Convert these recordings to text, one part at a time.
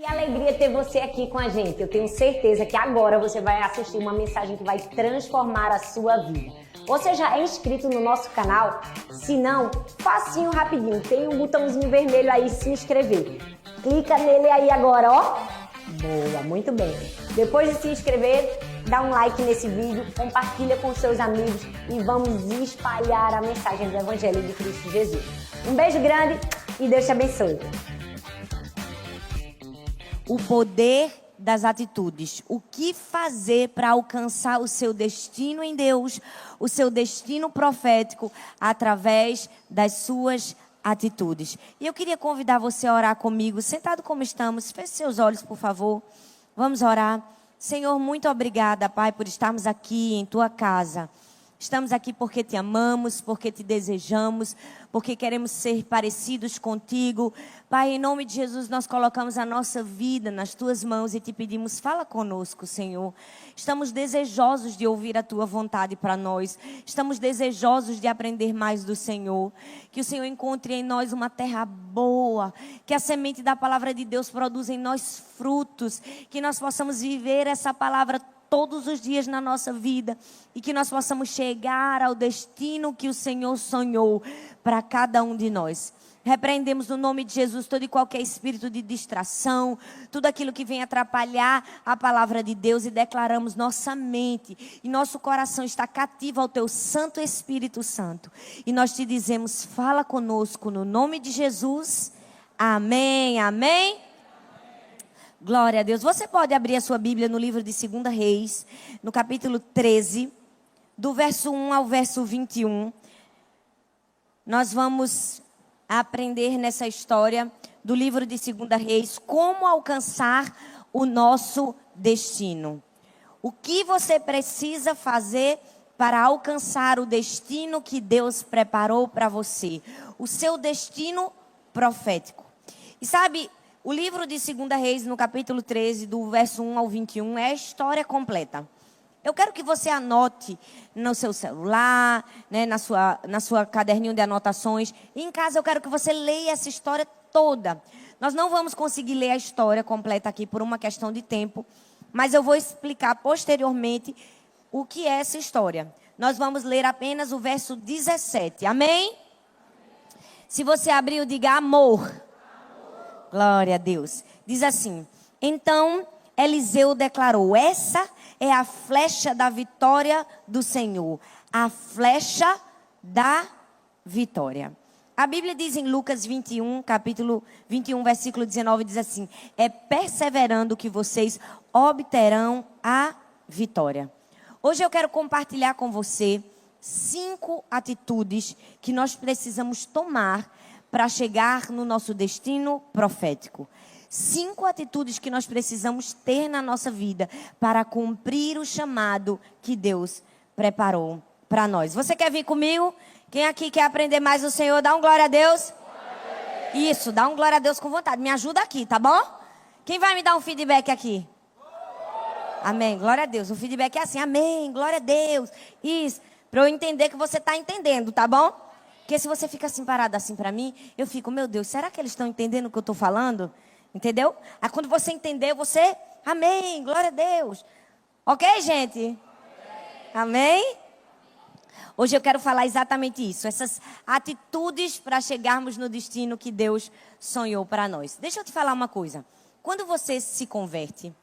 Que alegria ter você aqui com a gente. Eu tenho certeza que agora você vai assistir uma mensagem que vai transformar a sua vida. Você já é inscrito no nosso canal? Se não, facinho, rapidinho. Tem um botãozinho vermelho aí, se inscrever. Clica nele aí agora, ó. Boa, muito bem. Depois de se inscrever, dá um like nesse vídeo, compartilha com seus amigos e vamos espalhar a mensagem do Evangelho de Cristo Jesus. Um beijo grande e Deus te abençoe. O poder das atitudes. O que fazer para alcançar o seu destino em Deus, o seu destino profético, através das suas atitudes. E eu queria convidar você a orar comigo, sentado como estamos. Feche seus olhos, por favor. Vamos orar. Senhor, muito obrigada, Pai, por estarmos aqui em Tua casa. Estamos aqui porque Te amamos, porque Te desejamos, porque queremos ser parecidos contigo. Pai, em nome de Jesus, nós colocamos a nossa vida nas Tuas mãos e Te pedimos, fala conosco, Senhor. Estamos desejosos de ouvir a Tua vontade para nós. Estamos desejosos de aprender mais do Senhor. Que o Senhor encontre em nós uma terra boa. Que a semente da palavra de Deus produza em nós frutos. Que nós possamos viver essa palavra todos os dias na nossa vida e que nós possamos chegar ao destino que o Senhor sonhou para cada um de nós. Repreendemos no nome de Jesus todo e qualquer espírito de distração, tudo aquilo que vem atrapalhar a palavra de Deus e declaramos nossa mente e nosso coração está cativo ao Teu Santo Espírito Santo. E nós Te dizemos, fala conosco no nome de Jesus. Amém, amém. Glória a Deus. Você pode abrir a sua Bíblia no livro de 2 Reis, no capítulo 13, do verso 1 ao verso 21. Nós vamos aprender nessa história do livro de 2 Reis como alcançar o nosso destino. O que você precisa fazer para alcançar o destino que Deus preparou para você. O seu destino profético. E sabe, o livro de 2 Reis, no capítulo 13, do verso 1 ao 21, é a história completa. Eu quero que você anote no seu celular, né, na sua caderninho de anotações. E em casa eu quero que você leia essa história toda. Nós não vamos conseguir ler a história completa aqui por uma questão de tempo, mas eu vou explicar posteriormente o que é essa história. Nós vamos ler apenas o verso 17. Amém? Se você abriu, diga amor. Glória a Deus. Diz assim: então Eliseu declarou: essa é a flecha da vitória do Senhor. A flecha da vitória. A Bíblia diz em Lucas 21, capítulo 21, versículo 19, diz assim: é perseverando que vocês obterão a vitória. Hoje eu quero compartilhar com você 5 atitudes que nós precisamos tomar para chegar no nosso destino profético. 5 atitudes que nós precisamos ter na nossa vida para cumprir o chamado que Deus preparou para nós. Você quer vir comigo? Quem aqui quer aprender mais do Senhor? Dá um glória a Deus. Isso, dá um glória a Deus com vontade. Me ajuda aqui, tá bom? Quem vai me dar um feedback aqui? Amém, glória a Deus. O feedback é assim, amém, glória a Deus. Isso, para eu entender que você está entendendo, tá bom? Porque se você fica assim parado assim para mim, eu fico, meu Deus, será que eles estão entendendo o que eu estou falando? Entendeu? Aí quando você entender, você, amém, glória a Deus. Ok, gente? Amém? Hoje eu quero falar exatamente isso. Essas atitudes para chegarmos no destino que Deus sonhou para nós. Deixa eu te falar uma coisa. Quando você se converte,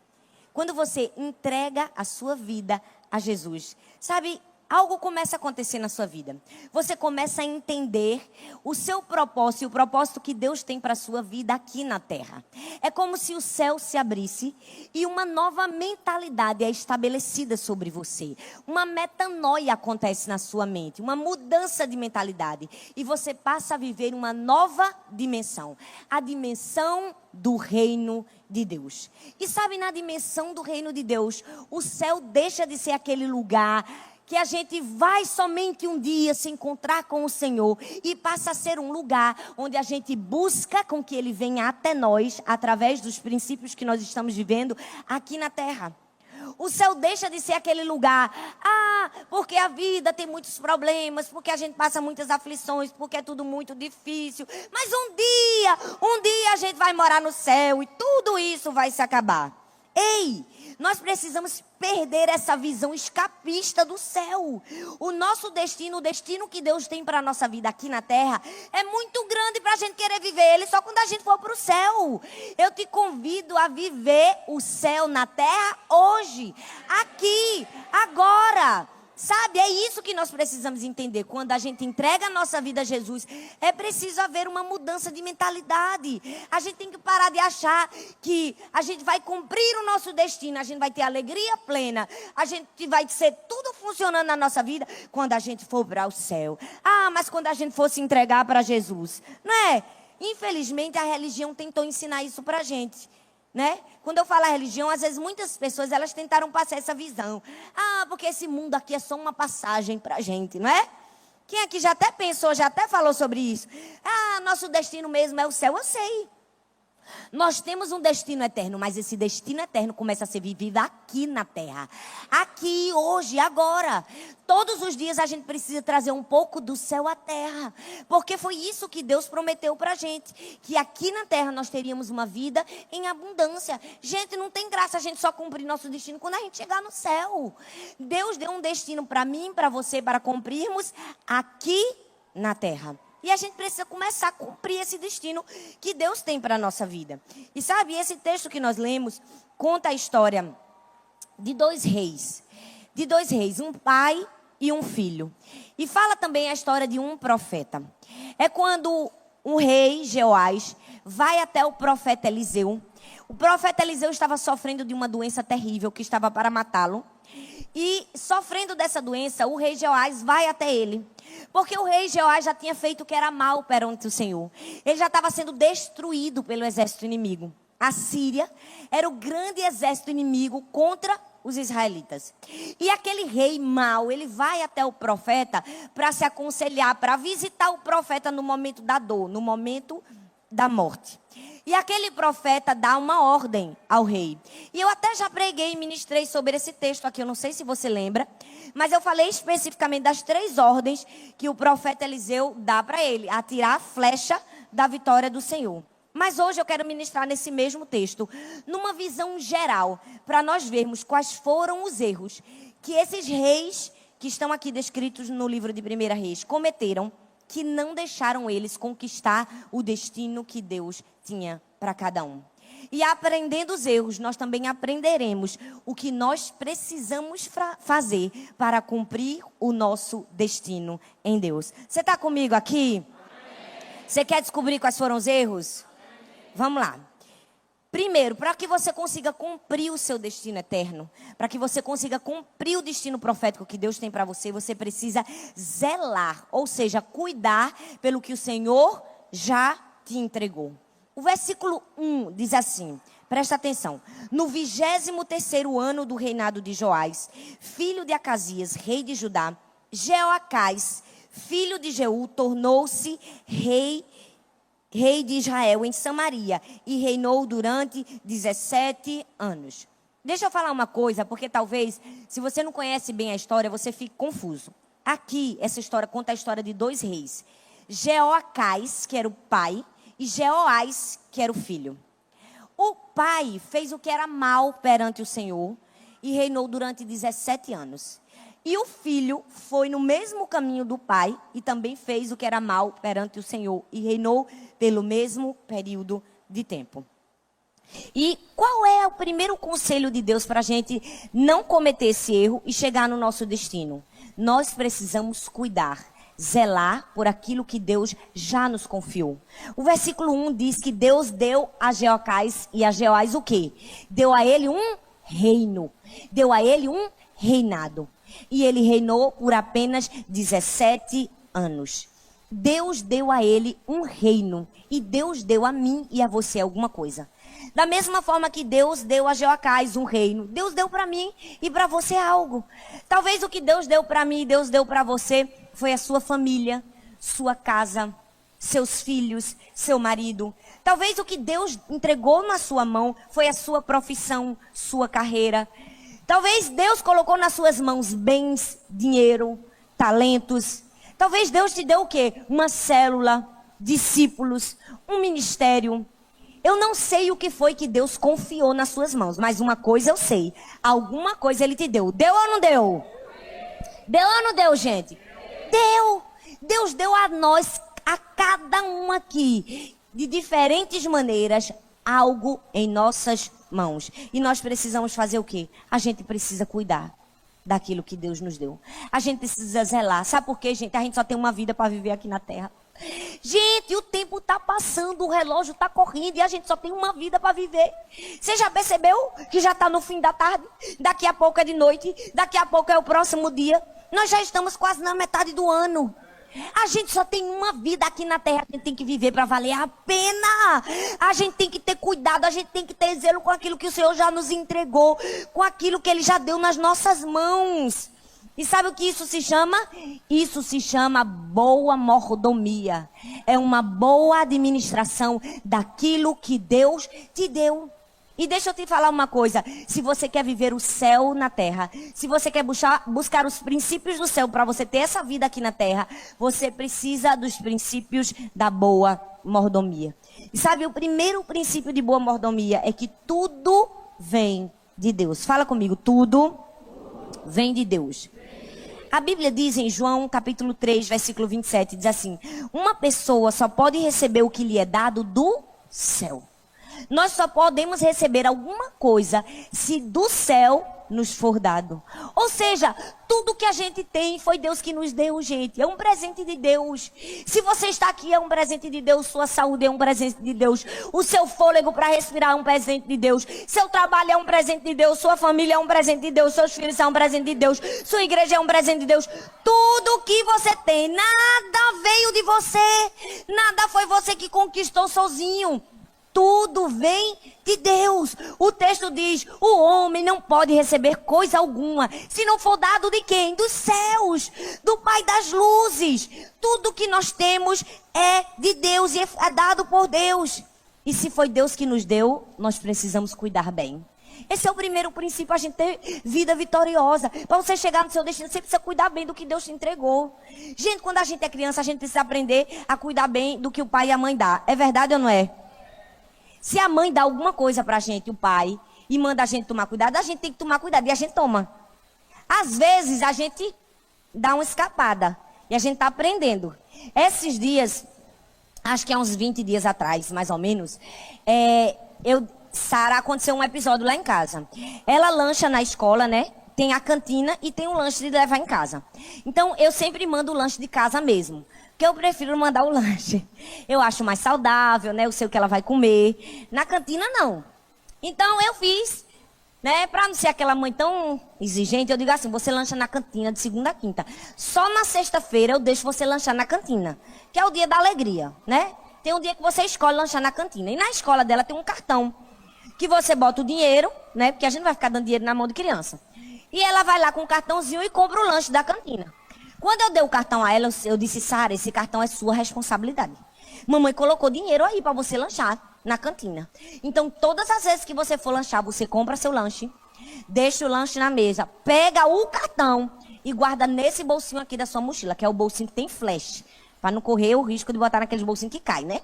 quando você entrega a sua vida a Jesus, sabe, algo começa a acontecer na sua vida. Você começa a entender o seu propósito e o propósito que Deus tem para a sua vida aqui na terra. É como se o céu se abrisse e uma nova mentalidade é estabelecida sobre você. Uma metanoia acontece na sua mente, uma mudança de mentalidade. E você passa a viver uma nova dimensão. A dimensão do reino de Deus. E sabe, na dimensão do reino de Deus, o céu deixa de ser aquele lugar que a gente vai somente um dia se encontrar com o Senhor e passa a ser um lugar onde a gente busca com que Ele venha até nós, através dos princípios que nós estamos vivendo aqui na terra. O céu deixa de ser aquele lugar, porque a vida tem muitos problemas, porque a gente passa muitas aflições, porque é tudo muito difícil. Mas um dia a gente vai morar no céu e tudo isso vai se acabar. Ei, nós precisamos perder essa visão escapista do céu. O nosso destino, o destino que Deus tem para a nossa vida aqui na terra, é muito grande para a gente querer viver ele só quando a gente for para o céu. Eu te convido a viver o céu na terra hoje, aqui, agora. Sabe, é isso que nós precisamos entender. Quando a gente entrega a nossa vida a Jesus, é preciso haver uma mudança de mentalidade. A gente tem que parar de achar que a gente vai cumprir o nosso destino, a gente vai ter alegria plena, a gente vai ser tudo funcionando na nossa vida quando a gente for para o céu. Ah, mas quando a gente for se entregar para Jesus, não é? Infelizmente, a religião tentou ensinar isso para a gente. Né? Quando eu falo a religião, às vezes muitas pessoas elas tentaram passar essa visão. Ah, porque esse mundo aqui é só uma passagem pra gente, não é? Quem aqui já até pensou, já até falou sobre isso? Ah, nosso destino mesmo é o céu, eu sei. Nós temos um destino eterno, mas esse destino eterno começa a ser vivido aqui na terra. Aqui, hoje, agora. Todos os dias a gente precisa trazer um pouco do céu à terra. Porque foi isso que Deus prometeu pra gente. Que aqui na terra nós teríamos uma vida em abundância. Gente, não tem graça a gente só cumprir nosso destino quando a gente chegar no céu. Deus deu um destino para mim, para você, para cumprirmos aqui na terra. E a gente precisa começar a cumprir esse destino que Deus tem para a nossa vida. E sabe, esse texto que nós lemos conta a história de dois reis. De dois reis, um pai e um filho. E fala também a história de um profeta. É quando o rei Jeoás vai até o profeta Eliseu. O profeta Eliseu estava sofrendo de uma doença terrível que estava para matá-lo. E sofrendo dessa doença, o rei Jeoás vai até ele. Porque o rei Jeoás já tinha feito o que era mal perante o Senhor. Ele já estava sendo destruído pelo exército inimigo. A Síria era o grande exército inimigo contra os israelitas. E aquele rei mau, ele vai até o profeta para se aconselhar, para visitar o profeta no momento da dor, no momento da morte. E aquele profeta dá uma ordem ao rei. E eu até já preguei e ministrei sobre esse texto aqui, eu não sei se você lembra, mas eu falei especificamente das 3 ordens que o profeta Eliseu dá para ele: atirar a flecha da vitória do Senhor. Mas hoje eu quero ministrar nesse mesmo texto, numa visão geral, para nós vermos quais foram os erros que esses reis que estão aqui descritos no livro de 1 Reis cometeram, que não deixaram eles conquistar o destino que Deus tinha para cada um. E aprendendo os erros, nós também aprenderemos o que nós precisamos fazer para cumprir o nosso destino em Deus. Você está comigo aqui? Você quer descobrir quais foram os erros? Vamos lá. Primeiro, para que você consiga cumprir o seu destino eterno, para que você consiga cumprir o destino profético que Deus tem para você, você precisa zelar, ou seja, cuidar pelo que o Senhor já te entregou. O versículo 1 diz assim, presta atenção: no 23º ano do reinado de Joás, filho de Acasias, rei de Judá, Jeoacás, filho de Jeú, tornou-se rei de Israel em Samaria e reinou durante 17 anos. Deixa eu falar uma coisa, porque talvez, se você não conhece bem a história, você fique confuso. Aqui, essa história conta a história de 2 reis. Jeoacás, que era o pai, e Jeoás, que era o filho. O pai fez o que era mal perante o Senhor e reinou durante 17 anos. E o filho foi no mesmo caminho do pai e também fez o que era mal perante o Senhor e reinou pelo mesmo período de tempo. E qual é o primeiro conselho de Deus para a gente não cometer esse erro e chegar no nosso destino? Nós precisamos cuidar, zelar por aquilo que Deus já nos confiou. O versículo 1 diz que Deus deu a Jeoacás e a Jeoás o quê? Deu a ele um reino, deu a ele um reinado. E ele reinou por apenas 17 anos. Deus deu a ele um reino. E Deus deu a mim e a você alguma coisa. Da mesma forma que Deus deu a Jeoacás um reino, Deus deu para mim e para você algo. Talvez o que Deus deu para mim e Deus deu para você foi a sua família, sua casa, seus filhos, seu marido. Talvez o que Deus entregou na sua mão foi a sua profissão, sua carreira. Talvez Deus colocou nas suas mãos bens, dinheiro, talentos. Talvez Deus te deu o quê? Uma célula, discípulos, um ministério. Eu não sei o que foi que Deus confiou nas suas mãos, mas uma coisa eu sei. Alguma coisa Ele te deu. Deu ou não deu? Deu ou não deu, gente? Deu. Deus deu a nós, a cada um aqui, de diferentes maneiras, algo em nossas mãos. E nós precisamos fazer o quê? A gente precisa cuidar daquilo que Deus nos deu. A gente precisa zelar. Sabe por quê, gente? A gente só tem uma vida para viver aqui na terra. Gente, o tempo está passando, o relógio está correndo e a gente só tem uma vida para viver. Você já percebeu que já está no fim da tarde? Daqui a pouco é de noite, daqui a pouco é o próximo dia. Nós já estamos quase na metade do ano. A gente só tem uma vida aqui na terra, a gente tem que viver para valer a pena. A gente tem que ter cuidado, a gente tem que ter zelo com aquilo que o Senhor já nos entregou, com aquilo que Ele já deu nas nossas mãos. E sabe o que isso se chama? Isso se chama boa mordomia. É uma boa administração daquilo que Deus te deu. E deixa eu te falar uma coisa. Se você quer viver o céu na terra, se você quer buscar os princípios do céu para você ter essa vida aqui na terra, você precisa dos princípios da boa mordomia. E sabe, o primeiro princípio de boa mordomia é que tudo vem de Deus. Fala comigo, tudo vem de Deus. A Bíblia diz em João capítulo 3, versículo 27, diz assim: uma pessoa só pode receber o que lhe é dado do céu. Nós só podemos receber alguma coisa se do céu nos for dado. Ou seja, tudo que a gente tem foi Deus que nos deu, gente. É um presente de Deus. Se você está aqui, é um presente de Deus. Sua saúde é um presente de Deus. O seu fôlego para respirar é um presente de Deus. Seu trabalho é um presente de Deus. Sua família é um presente de Deus. Seus filhos são um presente de Deus. Sua igreja é um presente de Deus. Tudo que você tem, nada veio de você. Nada foi você que conquistou sozinho. Tudo vem de Deus. O texto diz: o homem não pode receber coisa alguma se não for dado de quem? Dos céus, do Pai das luzes. Tudo que nós temos é de Deus e é dado por Deus. E se foi Deus que nos deu, nós precisamos cuidar bem. Esse é o primeiro princípio, a gente ter vida vitoriosa. Para você chegar no seu destino, você precisa cuidar bem do que Deus te entregou. Gente, quando a gente é criança, a gente precisa aprender a cuidar bem do que o pai e a mãe dão. É verdade ou não é? Se a mãe dá alguma coisa pra gente, o pai, e manda a gente tomar cuidado, a gente tem que tomar cuidado e a gente toma. Às vezes a gente dá uma escapada e a gente tá aprendendo. Esses dias, acho que há uns 20 dias atrás, mais ou menos, Sara, aconteceu um episódio lá em casa. Ela lancha na escola, né? Tem a cantina e tem um lanche de levar em casa. Então, eu sempre mando o lanche de casa mesmo. Porque eu prefiro mandar o lanche. Eu acho mais saudável, né? Eu sei o que ela vai comer. Na cantina, não. Então, eu fiz, né? Pra não ser aquela mãe tão exigente, eu digo assim: você lancha na cantina de segunda a quinta. Só na sexta-feira eu deixo você lanchar na cantina. Que é o dia da alegria, né? Tem um dia que você escolhe lanchar na cantina. E na escola dela tem um cartão. Que você bota o dinheiro, né? Porque a gente não vai ficar dando dinheiro na mão de criança. E ela vai lá com o cartãozinho e compra o lanche da cantina. Quando eu dei o cartão a ela, eu disse: Sara, esse cartão é sua responsabilidade. Mamãe colocou dinheiro aí para você lanchar na cantina. Então, todas as vezes que você for lanchar, você compra seu lanche, deixa o lanche na mesa, pega o cartão e guarda nesse bolsinho aqui da sua mochila, que é o bolsinho que tem flash, para não correr o risco de botar naqueles bolsinhos que cai, né?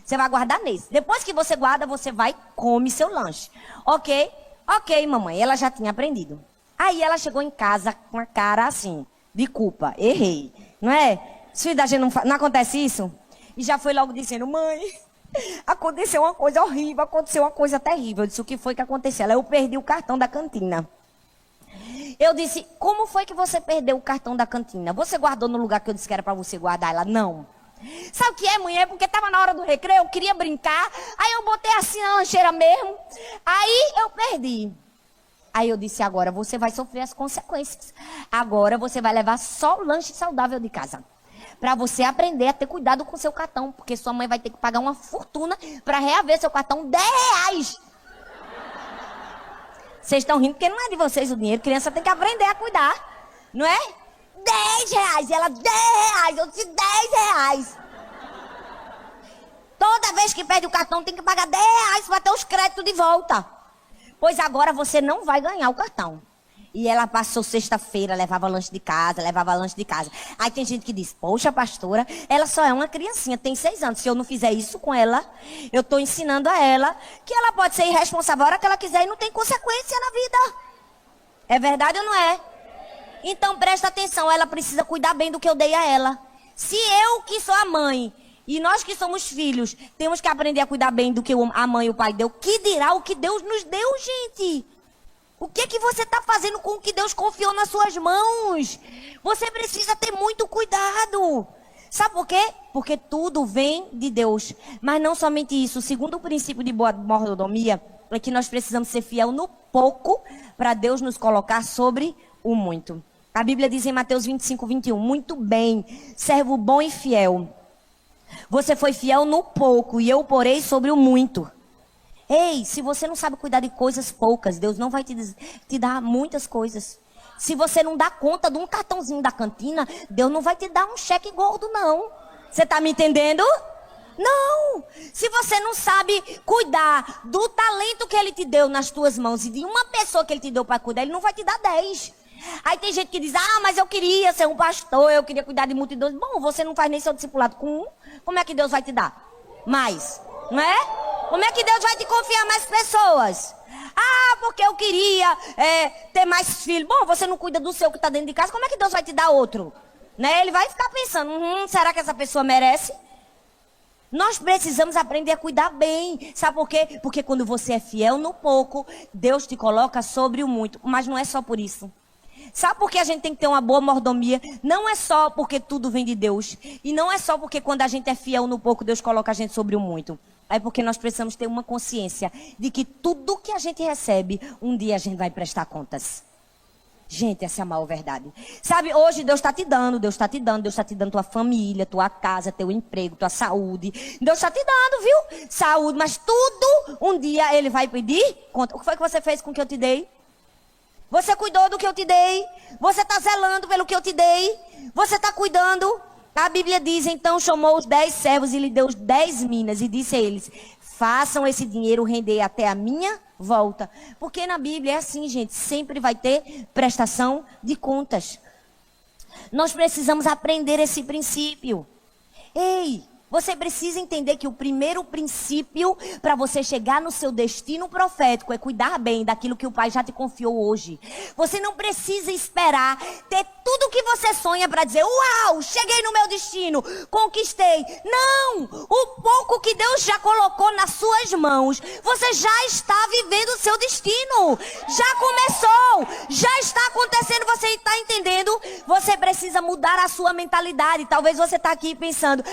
Você vai guardar nesse. Depois que você guarda, você vai e come seu lanche. Ok? Ok, mamãe. Ela já tinha aprendido. Aí ela chegou em casa com a cara assim, de culpa. Errei. Não é? Filho da gente não acontece isso? E já foi logo dizendo: mãe, aconteceu uma coisa horrível, aconteceu uma coisa terrível. Eu disse: o que foi que aconteceu? Eu perdi o cartão da cantina. Eu disse: como foi que você perdeu o cartão da cantina? Você guardou no lugar que eu disse que era para você guardar? Ela: não. Sabe o que é, mulher? Porque estava na hora do recreio, eu queria brincar. Aí eu botei assim na lancheira mesmo. Aí eu perdi. Aí eu disse: agora você vai sofrer as consequências. Agora você vai levar só o lanche saudável de casa. Para você aprender a ter cuidado com o seu cartão. Porque sua mãe vai ter que pagar uma fortuna para reaver seu cartão. R$10. Vocês estão rindo porque não é de vocês o dinheiro. Criança tem que aprender a cuidar. Não é? R$10. Ela: R$10. Eu disse: R$10. Toda vez que perde o cartão tem que pagar R$10 para ter os créditos de volta. pois agora você não vai ganhar o cartão. E ela passou sexta-feira, levava lanche de casa. Aí tem gente que diz, poxa, pastora, ela só é uma criancinha, tem 6 anos. Se eu não fizer isso com ela, eu estou ensinando a ela que ela pode ser irresponsável a hora que ela quiser e não tem consequência na vida. É verdade ou não é? Então presta atenção, ela precisa cuidar bem do que eu dei a ela. Se eu, que sou a mãe, e nós que somos filhos, temos que aprender a cuidar bem do que a mãe e o pai deu, que dirá o que Deus nos deu, gente? O que você está fazendo com o que Deus confiou nas suas mãos? Você precisa ter muito cuidado. Sabe por quê? Porque tudo vem de Deus. Mas não somente isso. O segundo princípio de boa mordomia é que nós precisamos ser fiel no pouco para Deus nos colocar sobre o muito. A Bíblia diz em Mateus 25, 21, muito bem, servo bom e fiel. Você foi fiel no pouco e eu porei sobre o muito. Ei, se você não sabe cuidar de coisas poucas, Deus não vai te dar muitas coisas. Se você não dá conta de um cartãozinho da cantina, Deus não vai te dar um cheque gordo, não. Você está me entendendo? Não. Se você não sabe cuidar do talento que Ele te deu nas tuas mãos e de uma pessoa que Ele te deu para cuidar, Ele não vai te dar 10. Aí tem gente que diz, mas eu queria ser um pastor, eu queria cuidar de multidões. Bom, você não faz nem seu discipulado com um, como é que Deus vai te dar mais? Não é? Como é que Deus vai te confiar mais pessoas? Porque eu queria ter mais filhos. Bom, você não cuida do seu que está dentro de casa, como é que Deus vai te dar outro? Né? Ele vai ficar pensando, será que essa pessoa merece? Nós precisamos aprender a cuidar bem. Sabe por quê? Porque quando você é fiel no pouco, Deus te coloca sobre o muito. Mas não é só por isso. Sabe por que a gente tem que ter uma boa mordomia? Não é só porque tudo vem de Deus. E não é só porque quando a gente é fiel no pouco, Deus coloca a gente sobre o muito. É porque nós precisamos ter uma consciência de que tudo que a gente recebe, um dia a gente vai prestar contas. Gente, essa é a maior verdade. Sabe, hoje Deus está te dando tua família, tua casa, teu emprego, tua saúde. Deus está te dando, viu? Saúde, mas tudo, um dia Ele vai pedir conta. O que foi que você fez com o que eu te dei? Você cuidou do que eu te dei? Você está zelando pelo que eu te dei? Você está cuidando? A Bíblia diz, então chamou os 10 servos e lhe deu 10 minas e disse a eles, façam esse dinheiro render até a minha volta. Porque na Bíblia é assim, gente, sempre vai ter prestação de contas. Nós precisamos aprender esse princípio. Ei, você precisa entender que o primeiro princípio para você chegar no seu destino profético é cuidar bem daquilo que o Pai já te confiou hoje. Você não precisa esperar ter tudo que você sonha para dizer, uau, cheguei no meu destino, conquistei. Não, o pouco que Deus já colocou nas suas mãos, você já está vivendo o seu destino. Já começou, já está acontecendo, você está entendendo? Você precisa mudar a sua mentalidade. Talvez você está aqui pensando,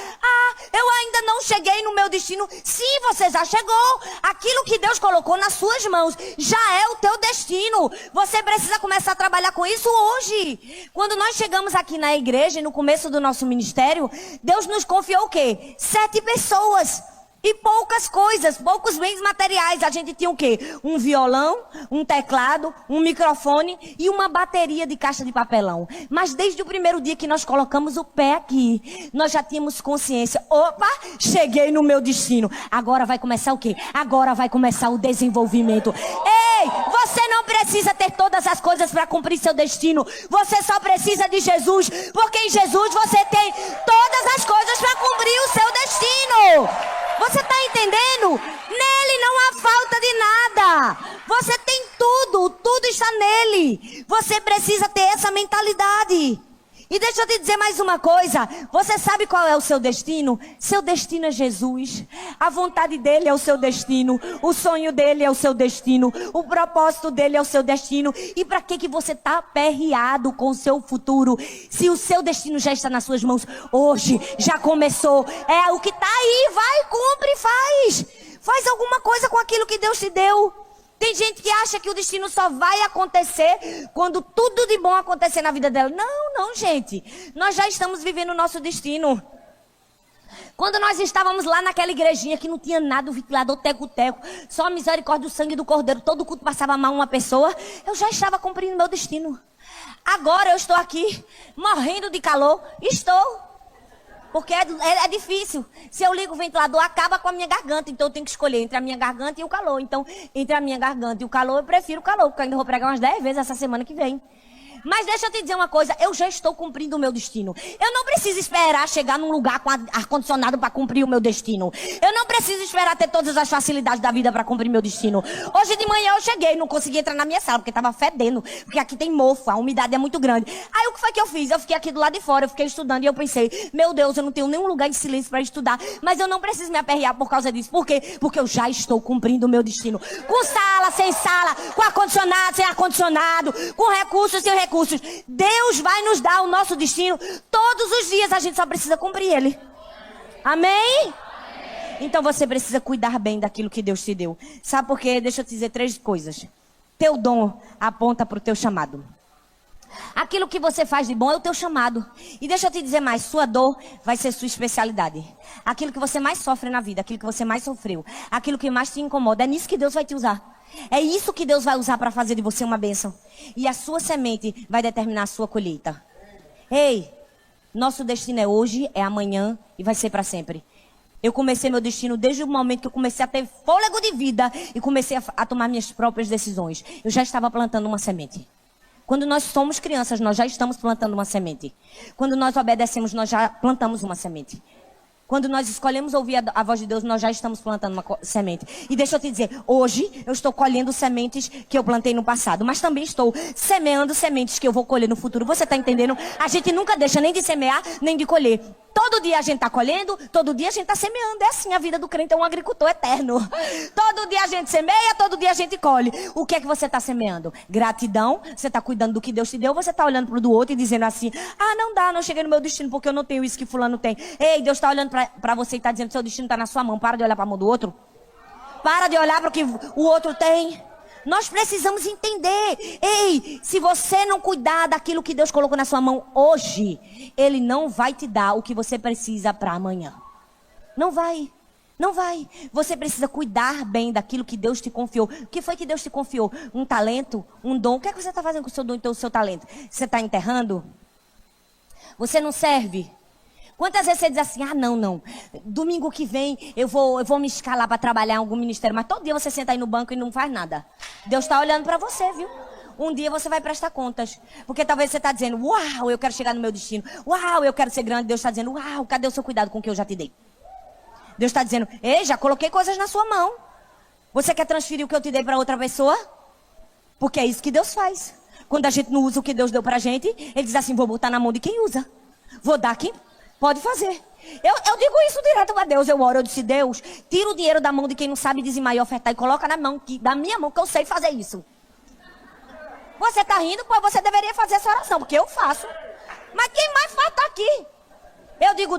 eu ainda não cheguei no meu destino. Sim, você já chegou. Aquilo que Deus colocou nas suas mãos já é o teu destino. Você precisa começar a trabalhar com isso hoje. Quando nós chegamos aqui na igreja, no começo do nosso ministério, Deus nos confiou o quê? 7 pessoas. E poucas coisas, poucos bens materiais. A gente tinha o quê? Um violão, um teclado, um microfone e uma bateria de caixa de papelão. Mas desde o primeiro dia que nós colocamos o pé aqui, nós já tínhamos consciência. Opa, cheguei no meu destino. Agora vai começar o quê? Agora vai começar o desenvolvimento. Ei, você não precisa ter todas as coisas para cumprir seu destino. Você só precisa de Jesus. Porque em Jesus você tem todas as coisas para cumprir o seu destino. Você está entendendo? Nele não há falta de nada. Você tem tudo, tudo está nele. Você precisa ter essa mentalidade. E deixa eu te dizer mais uma coisa. Você sabe qual é o seu destino? Seu destino é Jesus. A vontade dele é o seu destino. O sonho dele é o seu destino. O propósito dele é o seu destino. E para que você está aperreado com o seu futuro? Se o seu destino já está nas suas mãos, hoje já começou. É o que está aí. Vai, cumpre, faz. Faz alguma coisa com aquilo que Deus te deu. Tem gente que acha que o destino só vai acontecer quando tudo de bom acontecer na vida dela. Não, não, gente. Nós já estamos vivendo o nosso destino. Quando nós estávamos lá naquela igrejinha que não tinha nada, o ventilador teco-teco, só a misericórdia do sangue do Cordeiro, todo culto passava mal uma pessoa, eu já estava cumprindo meu destino. Agora eu estou aqui, morrendo de calor. Estou. Porque é difícil. Se eu ligo o ventilador, acaba com a minha garganta. Então eu tenho que escolher entre a minha garganta e o calor. Então, entre a minha garganta e o calor, eu prefiro o calor. Porque eu ainda vou pregar umas 10 vezes essa semana que vem. Mas deixa eu te dizer uma coisa, eu já estou cumprindo o meu destino. Eu não preciso esperar chegar num lugar com ar-condicionado para cumprir o meu destino. Eu não preciso esperar ter todas as facilidades da vida para cumprir meu destino. Hoje de manhã eu cheguei, não consegui entrar na minha sala, porque estava fedendo. Porque aqui tem mofo, a umidade é muito grande. Aí o que foi que eu fiz? Eu fiquei aqui do lado de fora, eu fiquei estudando e eu pensei, meu Deus, eu não tenho nenhum lugar de silêncio para estudar. Mas eu não preciso me aperrear por causa disso. Por quê? Porque eu já estou cumprindo o meu destino. Com sala, com ar-condicionado, sem ar-condicionado, com recursos, sem recursos. Deus vai nos dar o nosso destino todos os dias, a gente só precisa cumprir ele. Amém? Então você precisa cuidar bem daquilo que Deus te deu. Sabe por quê? Deixa eu te dizer 3 coisas. Teu dom aponta para o teu chamado. Aquilo que você faz de bom é o teu chamado. E deixa eu te dizer mais, sua dor vai ser sua especialidade. Aquilo que você mais sofre na vida, aquilo que você mais sofreu, aquilo que mais te incomoda, é nisso que Deus vai te usar. É isso que Deus vai usar para fazer de você uma bênção. E a sua semente vai determinar a sua colheita. Ei, nosso destino é hoje, é amanhã e vai ser para sempre. Eu comecei meu destino desde o momento que eu comecei a ter fôlego de vida e comecei a tomar minhas próprias decisões. Eu já estava plantando uma semente. Quando nós somos crianças, nós já estamos plantando uma semente. Quando nós obedecemos, nós já plantamos uma semente. Quando nós escolhemos ouvir a voz de Deus, nós já estamos plantando uma semente. E deixa eu te dizer, hoje eu estou colhendo sementes que eu plantei no passado. Mas também estou semeando sementes que eu vou colher no futuro. Você está entendendo? A gente nunca deixa nem de semear, nem de colher. Todo dia a gente está colhendo, todo dia a gente está semeando. É assim, a vida do crente é um agricultor eterno. Todo dia a gente semeia, todo dia a gente colhe. O que é que você está semeando? Gratidão? Você está cuidando do que Deus te deu? Você está olhando para o do outro e dizendo assim, ah, não dá, não cheguei no meu destino porque eu não tenho isso que fulano tem. Ei, Deus está olhando para você e está dizendo que seu destino está na sua mão. Para de olhar para a mão do outro. Para de olhar para o que o outro tem. Nós precisamos entender. Ei, se você não cuidar daquilo que Deus colocou na sua mão hoje, Ele não vai te dar o que você precisa para amanhã. Não vai. Não vai. Você precisa cuidar bem daquilo que Deus te confiou. O que foi que Deus te confiou? Um talento? Um dom? O que é que você está fazendo com o seu dom e o seu talento? Você está enterrando? Você não serve? Quantas vezes você diz assim, ah, não, domingo que vem eu vou me escalar para trabalhar em algum ministério, mas todo dia você senta aí no banco e não faz nada. Deus está olhando para você, viu? Um dia você vai prestar contas, porque talvez você está dizendo, uau, eu quero chegar no meu destino, uau, eu quero ser grande. Deus está dizendo, uau, cadê o seu cuidado com o que eu já te dei? Deus está dizendo, ei, já coloquei coisas na sua mão. Você quer transferir o que eu te dei para outra pessoa? Porque é isso que Deus faz. Quando a gente não usa o que Deus deu para a gente, Ele diz assim, vou botar na mão de quem usa. Vou dar quem pode fazer. Eu digo isso direto a Deus. Eu oro, eu disse, Deus, tira o dinheiro da mão de quem não sabe dizimar e ofertar e coloca na mão, da minha mão, que eu sei fazer isso. Você está rindo, pois você deveria fazer essa oração, porque eu faço. Mas quem mais faz está aqui. Eu digo,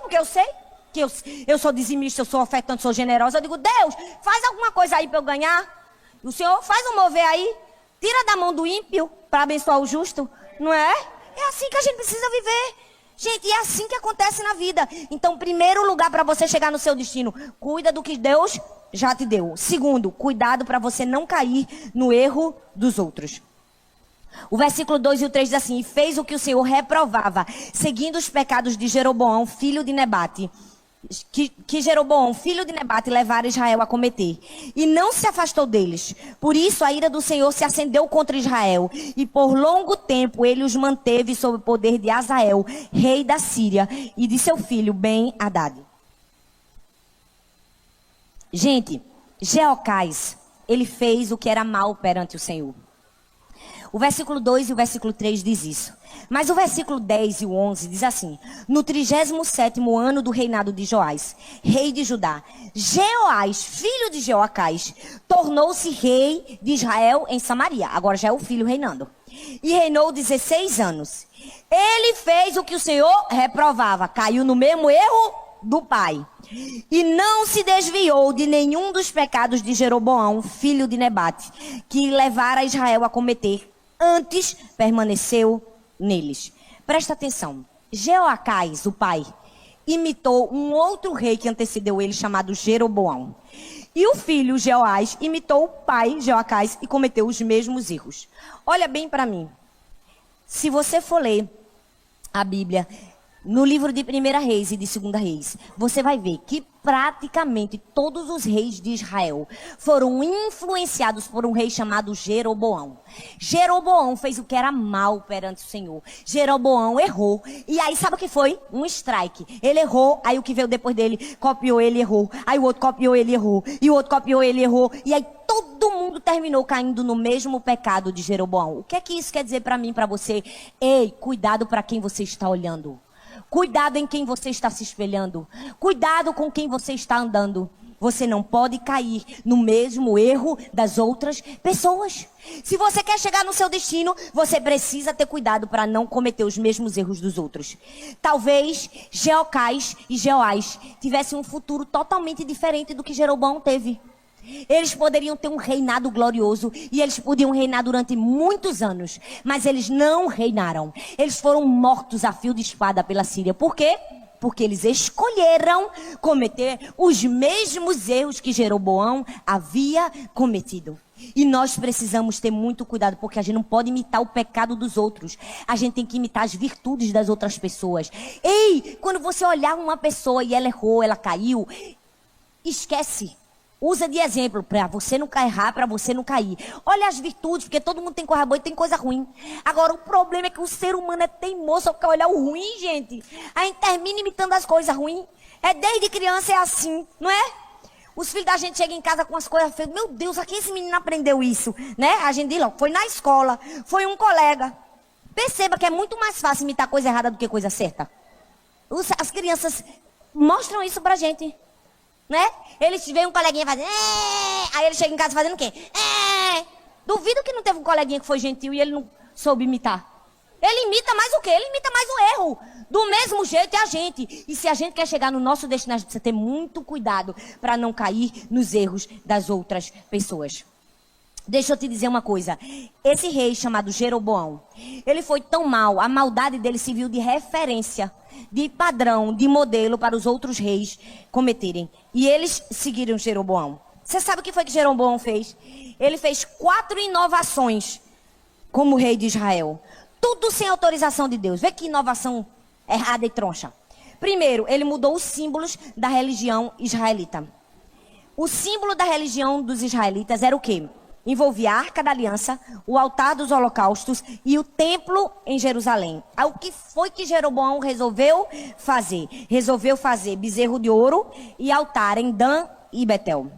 porque eu sei que eu sou dizimista, eu sou ofertante, sou generosa. Eu digo, Deus, faz alguma coisa aí para eu ganhar. O Senhor faz um mover aí. Tira da mão do ímpio para abençoar o justo. Não é? É assim que a gente precisa viver. Gente, é assim que acontece na vida. Então, primeiro lugar para você chegar no seu destino, cuida do que Deus já te deu. Segundo, cuidado para você não cair no erro dos outros. O versículo 2 e o 3 diz assim, e fez o que o Senhor reprovava, seguindo os pecados de Jeroboão, filho de Nebate, que Jeroboão, filho de Nebate, levara Israel a cometer. E não se afastou deles. Por isso a ira do Senhor se acendeu contra Israel. E por longo tempo ele os manteve sob o poder de Azael, rei da Síria, e de seu filho Ben-Hadad. Gente, Jeocás, ele fez o que era mal perante o Senhor. O versículo 2 e o versículo 3 diz isso. Mas o versículo 10 e o 11 diz assim, no 37º ano do reinado de Joás, rei de Judá, Jeoás, filho de Jeoacás, tornou-se rei de Israel em Samaria. Agora já é o filho reinando. E reinou 16 anos. Ele fez o que o Senhor reprovava, caiu no mesmo erro do pai. E não se desviou de nenhum dos pecados de Jeroboão, filho de Nebate, que levara Israel a cometer. Antes permaneceu neles. Presta atenção. Jeoacás, o pai, imitou um outro rei que antecedeu ele, chamado Jeroboão. E o filho Jeoás imitou o pai Jeoacás e cometeu os mesmos erros. Olha bem para mim. Se você for ler a Bíblia, no livro de 1 Reis e de 2 Reis, você vai ver que praticamente todos os reis de Israel foram influenciados por um rei chamado Jeroboão. Jeroboão fez o que era mal perante o Senhor. Jeroboão errou. E aí sabe o que foi? Um strike. Ele errou, aí o que veio depois dele copiou, ele errou. Aí o outro copiou, ele errou. E o outro copiou, ele errou. E aí todo mundo terminou caindo no mesmo pecado de Jeroboão. O que é que isso quer dizer para mim e para você? Ei, cuidado para quem você está olhando. Cuidado em quem você está se espelhando. Cuidado com quem você está andando. Você não pode cair no mesmo erro das outras pessoas. Se você quer chegar no seu destino, você precisa ter cuidado para não cometer os mesmos erros dos outros. Talvez Jeocás e Jeoás tivessem um futuro totalmente diferente do que Jeroboão teve. Eles poderiam ter um reinado glorioso e eles podiam reinar durante muitos anos, mas eles não reinaram. Eles foram mortos a fio de espada pela Síria. Por quê? Porque eles escolheram cometer os mesmos erros que Jeroboão havia cometido. E nós precisamos ter muito cuidado, porque a gente não pode imitar o pecado dos outros. A gente tem que imitar as virtudes das outras pessoas. Ei, quando você olhar uma pessoa e ela errou, ela caiu, esquece. Usa de exemplo para você não errar, para você não cair. Olha as virtudes, porque todo mundo tem coisa boa e tem coisa ruim. Agora, o problema é que o ser humano é teimoso, só quer olhar o ruim, gente. A gente termina imitando as coisas ruins. Desde criança é assim, não é? Os filhos da gente chegam em casa com as coisas feias. Meu Deus, aqui esse menino aprendeu isso, né? A gente diz, foi na escola, foi um colega. Perceba que é muito mais fácil imitar coisa errada do que coisa certa. As crianças mostram isso pra gente. Né? Eles veem um coleguinha fazendo... Aí ele chega em casa fazendo o quê? Duvido que não teve um coleguinha que foi gentil e ele não soube imitar. Ele imita mais o quê? Ele imita mais o erro. Do mesmo jeito é a gente. E se a gente quer chegar no nosso destino, a gente precisa ter muito cuidado para não cair nos erros das outras pessoas. Deixa eu te dizer uma coisa. Esse rei chamado Jeroboão, ele foi tão mal, a maldade dele serviu de referência, de padrão, de modelo para os outros reis cometerem. E eles seguiram Jeroboão. Você sabe o que foi que Jeroboão fez? Ele fez 4 inovações como rei de Israel. Tudo sem autorização de Deus. Vê que inovação errada e troncha. Primeiro, ele mudou os símbolos da religião israelita. O símbolo da religião dos israelitas era o quê? Envolvia a Arca da Aliança, o altar dos holocaustos e o templo em Jerusalém. Aí, o que foi que Jeroboão resolveu fazer? Resolveu fazer bezerro de ouro e altar em Dan e Betel.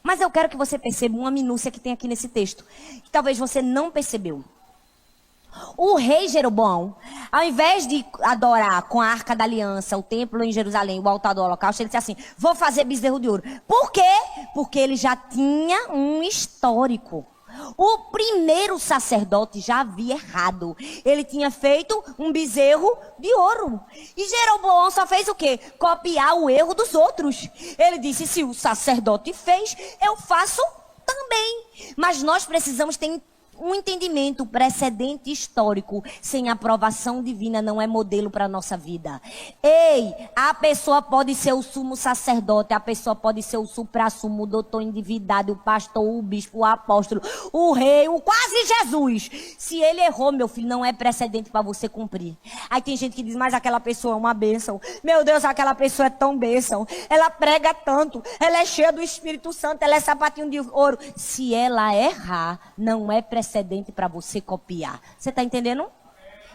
Mas eu quero que você perceba uma minúcia que tem aqui nesse texto, que talvez você não percebeu. O rei Jeroboão, ao invés de adorar com a Arca da Aliança, o templo em Jerusalém, o altar do holocausto, ele disse assim, vou fazer bezerro de ouro. Por quê? Porque ele já tinha um histórico. O primeiro sacerdote já havia errado. Ele tinha feito um bezerro de ouro. E Jeroboão só fez o quê? Copiar o erro dos outros. Ele disse, se o sacerdote fez, eu faço também. Mas nós precisamos ter um entendimento, precedente histórico, sem aprovação divina, não é modelo para a nossa vida. Ei, a pessoa pode ser o sumo sacerdote, a pessoa pode ser o supra-sumo, o doutor endividado, o pastor, o bispo, o apóstolo, o rei, o quase Jesus. Se ele errou, meu filho, não é precedente para você cumprir. Aí tem gente que diz, mas aquela pessoa é uma bênção. Meu Deus, aquela pessoa é tão bênção. Ela prega tanto, ela é cheia do Espírito Santo, ela é sapatinho de ouro. Se ela errar, não é precedente para você copiar. Você está entendendo?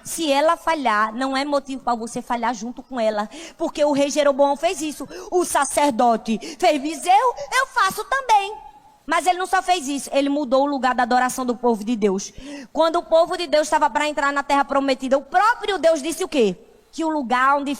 Se ela falhar, não é motivo para você falhar junto com ela. Porque o rei Jeroboão fez isso. O sacerdote fez bezerro, eu faço também. Mas ele não só fez isso, ele mudou o lugar da adoração do povo de Deus. Quando o povo de Deus estava para entrar na terra prometida, o próprio Deus disse o quê? Que o lugar onde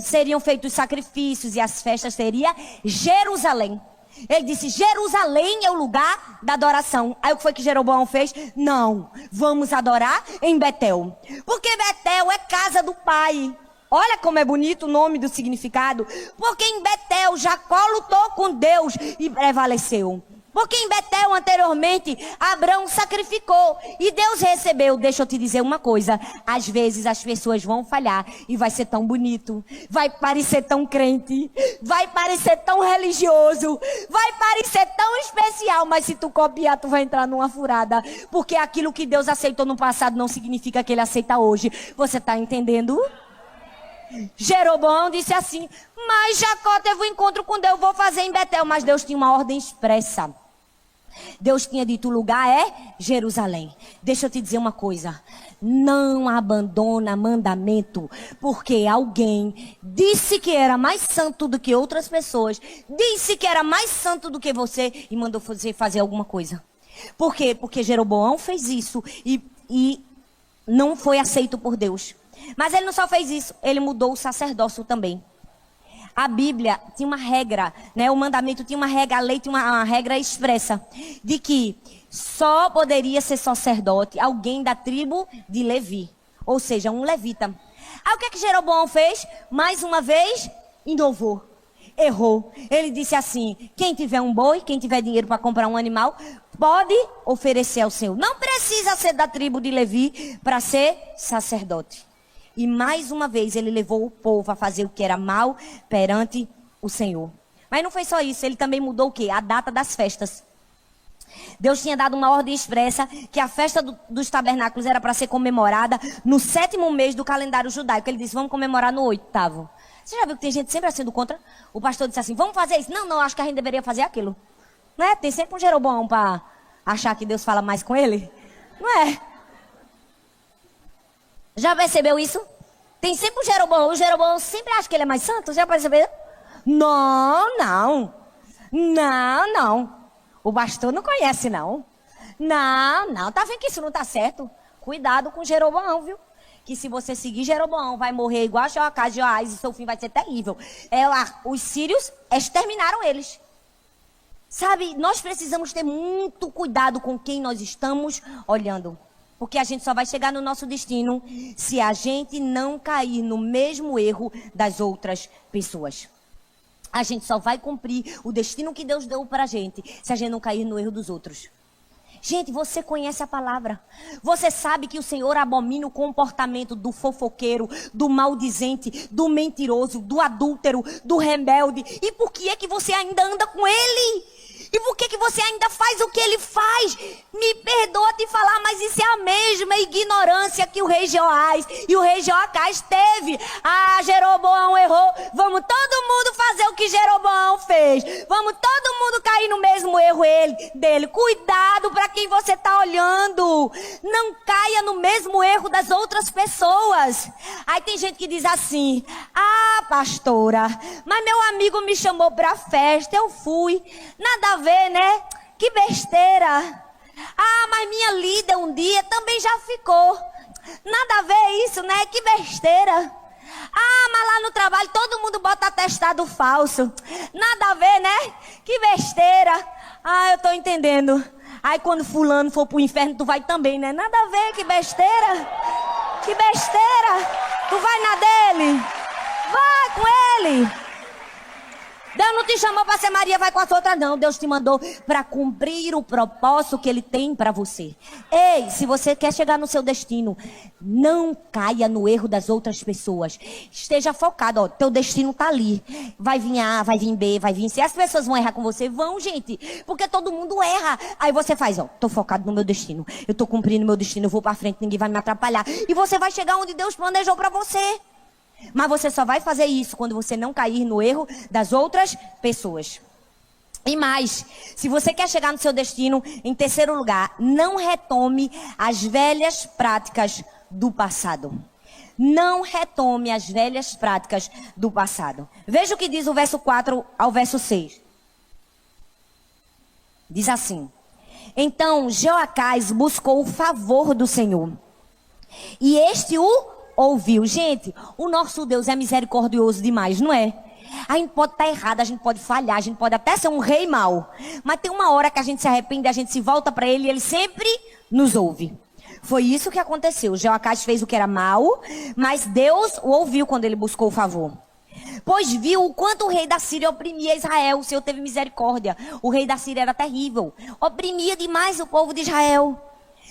seriam feitos os sacrifícios e as festas seria Jerusalém. Ele disse, Jerusalém é o lugar da adoração. Aí o que foi que Jeroboão fez? Não, vamos adorar em Betel. Porque Betel é casa do pai. Olha como é bonito o nome do significado. Porque em Betel Jacó lutou com Deus e prevaleceu. Porque em Betel, anteriormente, Abraão sacrificou e Deus recebeu. Deixa eu te dizer uma coisa. Às vezes as pessoas vão falhar e vai ser tão bonito. Vai parecer tão crente. Vai parecer tão religioso. Vai parecer tão especial. Mas se tu copiar, tu vai entrar numa furada. Porque aquilo que Deus aceitou no passado não significa que Ele aceita hoje. Você está entendendo? Jeroboão disse assim, mas Jacó teve um encontro com Deus, vou fazer em Betel. Mas Deus tinha uma ordem expressa. Deus tinha dito, o lugar é Jerusalém. Deixa eu te dizer uma coisa. Não abandona mandamento, porque alguém disse que era mais santo do que outras pessoas, disse que era mais santo do que você e mandou você fazer alguma coisa. Por quê? Porque Jeroboão fez isso e não foi aceito por Deus. Mas ele não só fez isso, ele mudou o sacerdócio também. A Bíblia tinha uma regra, né? O mandamento tinha uma regra, a lei tinha uma regra expressa de que só poderia ser sacerdote alguém da tribo de Levi, ou seja, um levita. Aí o que é que Jeroboão fez? Mais uma vez, inovou, errou. Ele disse assim, quem tiver um boi, quem tiver dinheiro para comprar um animal, pode oferecer ao Senhor. Não precisa ser da tribo de Levi para ser sacerdote. E mais uma vez ele levou o povo a fazer o que era mal perante o Senhor. Mas não foi só isso, ele também mudou o quê? A data das festas. Deus tinha dado uma ordem expressa que a festa dos tabernáculos era para ser comemorada no 7º mês do calendário judaico. Ele disse, vamos comemorar no 8º. Você já viu que tem gente sempre sendo contra? O pastor disse assim, vamos fazer isso? Não, acho que a gente deveria fazer aquilo. Não é? Tem sempre um Jeroboão para achar que Deus fala mais com ele. Não é? Já percebeu isso? Tem sempre um Jeroboão. O Jeroboão sempre acha que ele é mais santo. Já percebeu? Não. O pastor não conhece, não. Não. Tá vendo que isso não tá certo? Cuidado com Jeroboão, viu? Que se você seguir Jeroboão, vai morrer igual a Joacás, Joás, e seu fim vai ser terrível. Os sírios exterminaram eles. Sabe, nós precisamos ter muito cuidado com quem nós estamos olhando. Porque a gente só vai chegar no nosso destino se a gente não cair no mesmo erro das outras pessoas. A gente só vai cumprir o destino que Deus deu pra gente se a gente não cair no erro dos outros. Gente, você conhece a palavra. Você sabe que o Senhor abomina o comportamento do fofoqueiro, do maldizente, do mentiroso, do adúltero, do rebelde. E por que é que você ainda anda com ele? E por que você ainda faz o que ele faz? Me perdoa te falar, mas isso é a mesma ignorância que o rei Joás e o rei Joacás teve. Jeroboão errou. Vamos todo mundo fazer o que Jeroboão fez. Vamos todo mundo cair no mesmo erro dele. Cuidado para quem você está olhando. Não caia no mesmo erro das outras pessoas. Aí tem gente que diz assim, pastora, mas meu amigo me chamou para festa, eu fui. Nada a ver, né? Que besteira. Mas minha líder um dia também já ficou. Nada a ver isso, né? Que besteira. Mas lá no trabalho todo mundo bota atestado falso. Nada a ver, né? Que besteira. Eu tô entendendo. Aí quando fulano for pro inferno, tu vai também, né? Nada a ver, que besteira. Que besteira. Tu vai na dele. Vai com ele. Deus não te chamou para ser Maria, vai com as outras, não. Deus te mandou para cumprir o propósito que Ele tem para você. Ei, se você quer chegar no seu destino, não caia no erro das outras pessoas. Esteja focado, teu destino tá ali. Vai vir A, vai vir B, vai vir C. As pessoas vão errar com você? Vão, gente. Porque todo mundo erra. Aí você faz, tô focado no meu destino. Eu tô cumprindo meu destino, eu vou para frente, ninguém vai me atrapalhar. E você vai chegar onde Deus planejou para você. Mas você só vai fazer isso quando você não cair no erro das outras pessoas. E mais, se você quer chegar no seu destino, em terceiro lugar, não retome as velhas práticas do passado. Não retome as velhas práticas do passado. Veja o que diz o verso 4 ao verso 6. Diz assim: Então Jeoacás buscou o favor do Senhor, e este o ouviu. Gente, o nosso Deus é misericordioso demais, não é? A gente pode estar errado, a gente pode falhar, a gente pode até ser um rei mau. Mas tem uma hora que a gente se arrepende, a gente se volta para ele e ele sempre nos ouve. Foi isso que aconteceu. Jeoacás fez o que era mau, mas Deus o ouviu quando ele buscou o favor. Pois viu o quanto o rei da Síria oprimia Israel. O Senhor teve misericórdia. O rei da Síria era terrível. Oprimia demais o povo de Israel.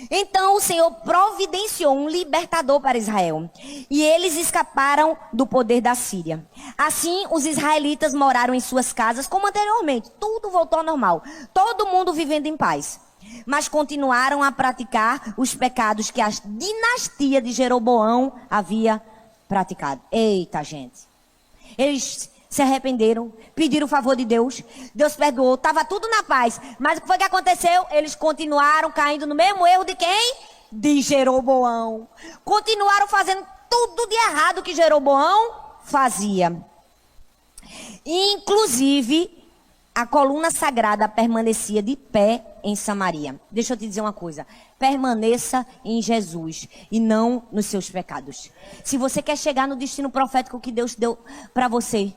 Então o Senhor providenciou um libertador para Israel. E eles escaparam do poder da Síria. Assim, os israelitas moraram em suas casas como anteriormente. Tudo voltou ao normal. Todo mundo vivendo em paz. Mas continuaram a praticar os pecados que a dinastia de Jeroboão havia praticado. Eita, gente. Eles se arrependeram, pediram o favor de Deus, Deus perdoou, estava tudo na paz. Mas o que foi que aconteceu? Eles continuaram caindo no mesmo erro de quem? De Jeroboão. Continuaram fazendo tudo de errado que Jeroboão fazia. Inclusive, a coluna sagrada permanecia de pé em Samaria. Deixa eu te dizer uma coisa. Permaneça em Jesus e não nos seus pecados. Se você quer chegar no destino profético que Deus deu para você,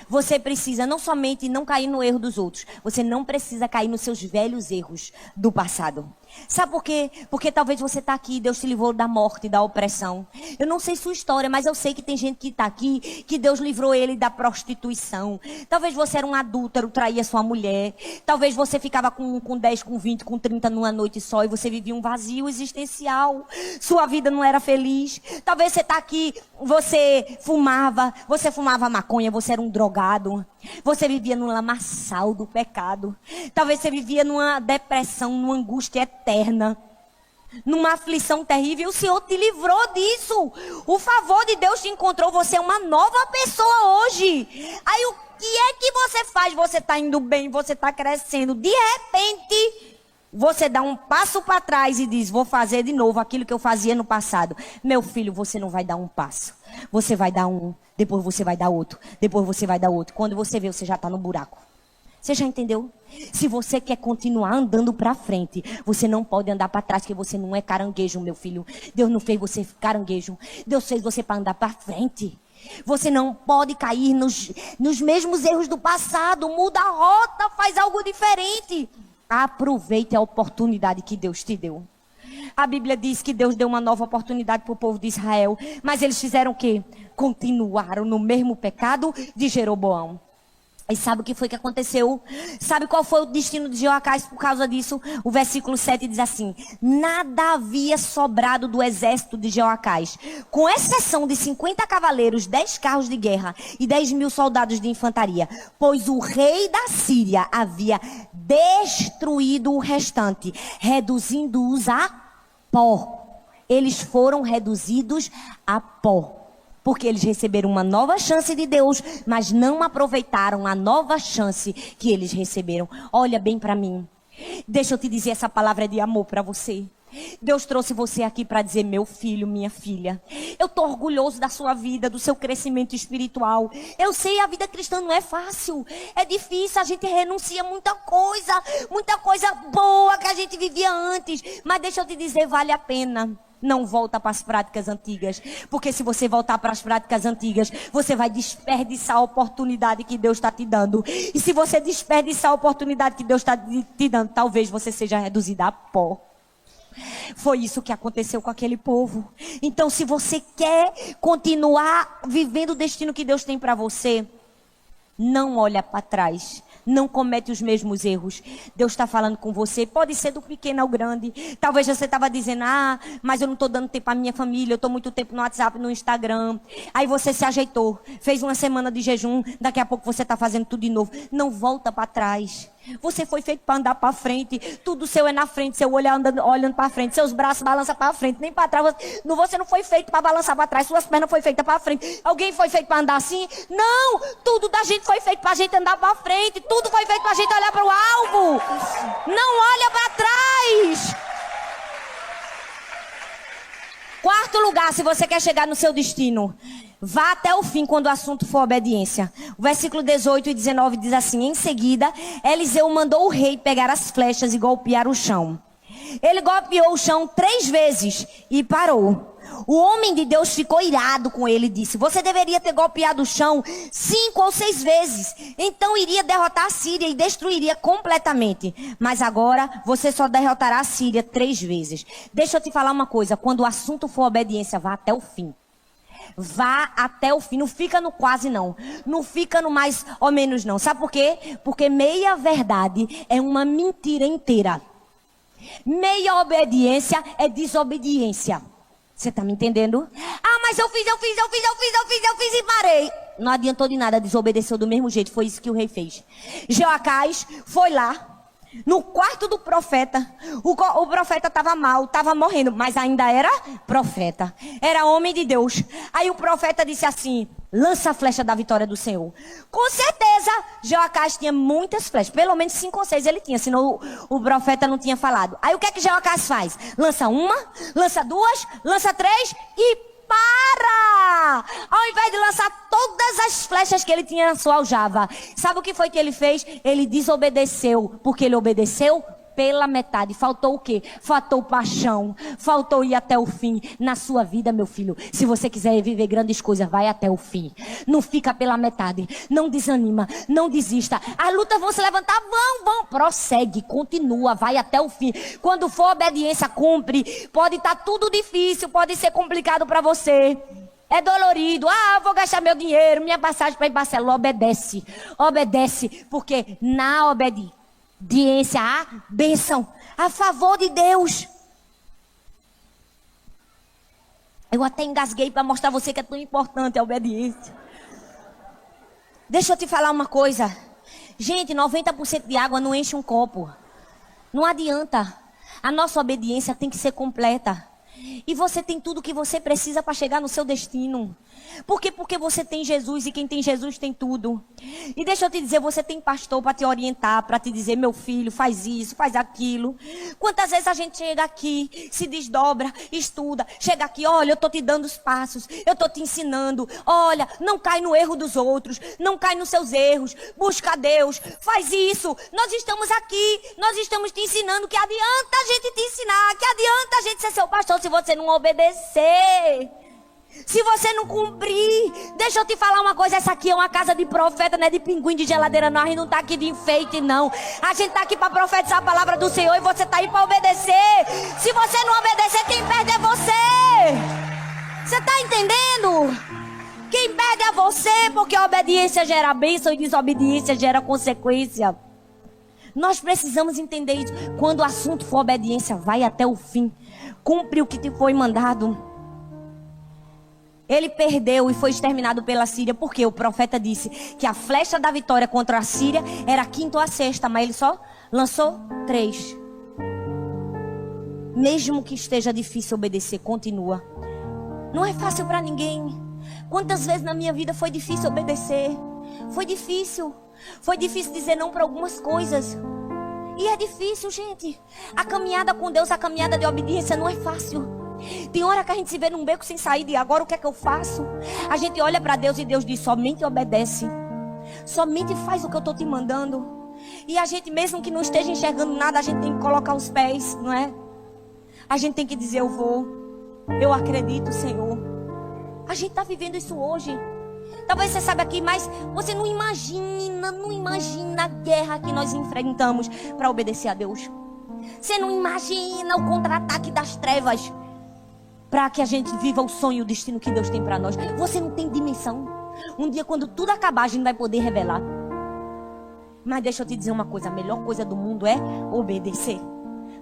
você precisa não somente não cair no erro dos outros, você não precisa cair nos seus velhos erros do passado. Sabe por quê? Porque talvez você está aqui, Deus te livrou da morte, da opressão. Eu não sei sua história, mas eu sei que tem gente que está aqui, que Deus livrou ele da prostituição. Talvez você era um adúltero, traía sua mulher. Talvez você ficava com 10, com 20, com 30 numa noite só e você vivia um vazio existencial. Sua vida não era feliz. Talvez você está aqui, você fumava maconha, você era um drogado. Você vivia no lamaçal do pecado. Talvez você vivia numa depressão, numa angústia eterna, numa aflição terrível. O Senhor te livrou disso. O favor de Deus te encontrou. Você é uma nova pessoa hoje. Aí o que é que você faz? Você está indo bem, você está crescendo. De repente, você dá um passo para trás e diz: vou fazer de novo aquilo que eu fazia no passado. Meu filho, você não vai dar um passo. Você vai dar um, depois você vai dar outro, depois você vai dar outro. Quando você vê, você já está no buraco. Você já entendeu? Se você quer continuar andando para frente, você não pode andar para trás, porque você não é caranguejo, meu filho. Deus não fez você caranguejo. Deus fez você para andar para frente. Você não pode cair nos mesmos erros do passado. Muda a rota, faz algo diferente. Aproveite a oportunidade que Deus te deu. A Bíblia diz que Deus deu uma nova oportunidade para o povo de Israel. Mas eles fizeram o quê? Continuaram no mesmo pecado de Jeroboão. E sabe o que foi que aconteceu? Sabe qual foi o destino de Jeoacás por causa disso? O versículo 7 diz assim: nada havia sobrado do exército de Jeoacás, com exceção de 50 cavaleiros, 10 carros de guerra e 10.000 soldados de infantaria, pois o rei da Síria havia destruído o restante, reduzindo-os a pó. Eles foram reduzidos a pó. Porque eles receberam uma nova chance de Deus, mas não aproveitaram a nova chance que eles receberam. Olha bem para mim. Deixa eu te dizer, essa palavra é de amor para você. Deus trouxe você aqui para dizer: meu filho, minha filha, eu estou orgulhoso da sua vida, do seu crescimento espiritual. Eu sei, a vida cristã não é fácil, é difícil, a gente renuncia muita coisa boa que a gente vivia antes. Mas deixa eu te dizer, vale a pena. Não volta para as práticas antigas, porque se você voltar para as práticas antigas, você vai desperdiçar a oportunidade que Deus está te dando. E se você desperdiçar a oportunidade que Deus está te dando, talvez você seja reduzida a pó. Foi isso que aconteceu com aquele povo. Então, se você quer continuar vivendo o destino que Deus tem para você, não olha para trás. Não comete os mesmos erros. Deus está falando com você. Pode ser do pequeno ao grande. Talvez você estava dizendo: mas eu não estou dando tempo à minha família. Eu estou muito tempo no WhatsApp, no Instagram. Aí você se ajeitou. Fez uma semana de jejum. Daqui a pouco você está fazendo tudo de novo. Não volta para trás. Você foi feito para andar para frente. Tudo seu é na frente. Seu olho olhando para frente. Seus braços balançam para frente. Nem para trás. Você não foi feito para balançar para trás. Suas pernas foi feita para frente. Alguém foi feito para andar assim? Não. Tudo da gente foi feito para a gente andar para frente. Tudo foi feito para a gente olhar para o alvo. Não olha para trás. Quarto lugar, se você quer chegar no seu destino, vá até o fim quando o assunto for obediência. O versículo 18 e 19 diz assim: em seguida, Eliseu mandou o rei pegar as flechas e golpear o chão. Ele golpeou o chão 3 vezes e parou. O homem de Deus ficou irado com ele e disse: você deveria ter golpeado o chão 5 ou 6 vezes. Então iria derrotar a Síria e destruiria completamente. Mas agora você só derrotará a Síria 3 vezes. Deixa eu te falar uma coisa. Quando o assunto for obediência, vá até o fim. Vá até o fim. Não fica no quase não. Não fica no mais ou menos não. Sabe por quê? Porque meia verdade é uma mentira inteira. Meia obediência é desobediência. Você está me entendendo? Mas eu fiz e parei. Não adiantou de nada, desobedeceu do mesmo jeito. Foi isso que o rei fez. Jeoacás foi lá, No quarto do profeta, o profeta estava mal, estava morrendo, mas ainda era profeta, era homem de Deus. Aí o profeta disse assim: lança a flecha da vitória do Senhor. Com certeza, Jeoacás tinha muitas flechas, pelo menos 5 ou 6 ele tinha, senão o profeta não tinha falado. Aí o que é que Jeoacás faz? Lança uma, lança 2, lança 3 e para! Ao invés de lançar todas as flechas que ele tinha na sua aljava, sabe o que foi que ele fez? Ele desobedeceu, porque ele obedeceu pela metade. Faltou o quê? Faltou paixão, faltou ir até o fim. Na sua vida, meu filho, se você quiser viver grandes coisas, vai até o fim. Não fica pela metade, não desanima, não desista. As lutas vão se levantar, vão, prossegue, continua, vai até o fim. Quando for obediência, cumpre. Pode estar tudo difícil, pode ser complicado para você. É dolorido. Vou gastar meu dinheiro, minha passagem para ir para Barcelona. Obedece, porque na obediência há bênção a favor de Deus. Eu até engasguei para mostrar a você que é tão importante a obediência. Deixa eu te falar uma coisa. Gente, 90% de água não enche um copo. Não adianta. A nossa obediência tem que ser completa. E você tem tudo o que você precisa para chegar no seu destino. Por quê? Porque você tem Jesus, e quem tem Jesus tem tudo. E deixa eu te dizer, você tem pastor para te orientar, para te dizer: meu filho, faz isso, faz aquilo. Quantas vezes a gente chega aqui, se desdobra, estuda, chega aqui: olha, eu estou te dando os passos, eu estou te ensinando, olha, não cai no erro dos outros, não cai nos seus erros, busca Deus, faz isso. Nós estamos aqui, nós estamos te ensinando. Que adianta a gente te ensinar, que adianta a gente ser seu pastor se você não obedecer, se você não cumprir. Deixa eu te falar uma coisa: essa aqui é uma casa de profeta, não é de pinguim de geladeira não. A gente não está aqui de enfeite não. A gente está aqui para profetizar a palavra do Senhor, e você está aí para obedecer. Se você não obedecer, quem perde é você. Você está entendendo? Quem perde é você, porque a obediência gera bênção e desobediência gera consequência. Nós precisamos entender isso. Quando o assunto for obediência, vai até o fim. Cumpre o que te foi mandado. Ele perdeu e foi exterminado pela Síria, porque o profeta disse que a flecha da vitória contra a Síria era a 5ª ou a 6ª, mas ele só lançou 3. Mesmo que esteja difícil obedecer, continua. Não é fácil para ninguém. Quantas vezes na minha vida foi difícil obedecer? Foi difícil. Foi difícil dizer não para algumas coisas. E é difícil, gente. A caminhada com Deus, a caminhada de obediência não é fácil. Tem hora que a gente se vê num beco sem saída, e agora o que é que eu faço? A gente olha para Deus e Deus diz: somente obedece. Somente faz o que eu estou te mandando. E a gente, mesmo que não esteja enxergando nada, a gente tem que colocar os pés, não é? A gente tem que dizer: eu vou, eu acredito, Senhor. A gente está vivendo isso hoje. Talvez você saiba aqui, mas você não imagina a guerra que nós enfrentamos para obedecer a Deus. Você não imagina o contra-ataque das trevas para que a gente viva o sonho e o destino que Deus tem para nós. Você não tem dimensão. Um dia, quando tudo acabar, a gente vai poder revelar. Mas deixa eu te dizer uma coisa: a melhor coisa do mundo é obedecer,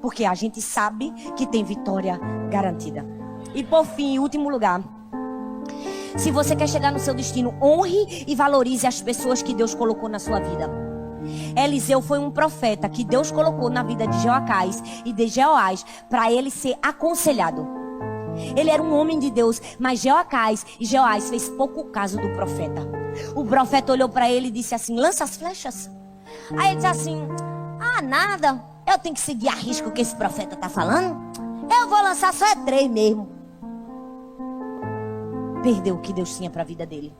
porque a gente sabe que tem vitória garantida. E por fim, em último lugar, se você quer chegar no seu destino, honre e valorize as pessoas que Deus colocou na sua vida. Eliseu foi um profeta que Deus colocou na vida de Jeoacás e de Jeoás para ele ser aconselhado. Ele era um homem de Deus, mas Jeoacás e Jeoás fez pouco caso do profeta. O profeta olhou para ele e disse assim: lança as flechas. Aí ele disse assim: nada, eu tenho que seguir a risco que esse profeta está falando. Eu vou lançar só 3 mesmo. Perdeu o que Deus tinha para a vida dele.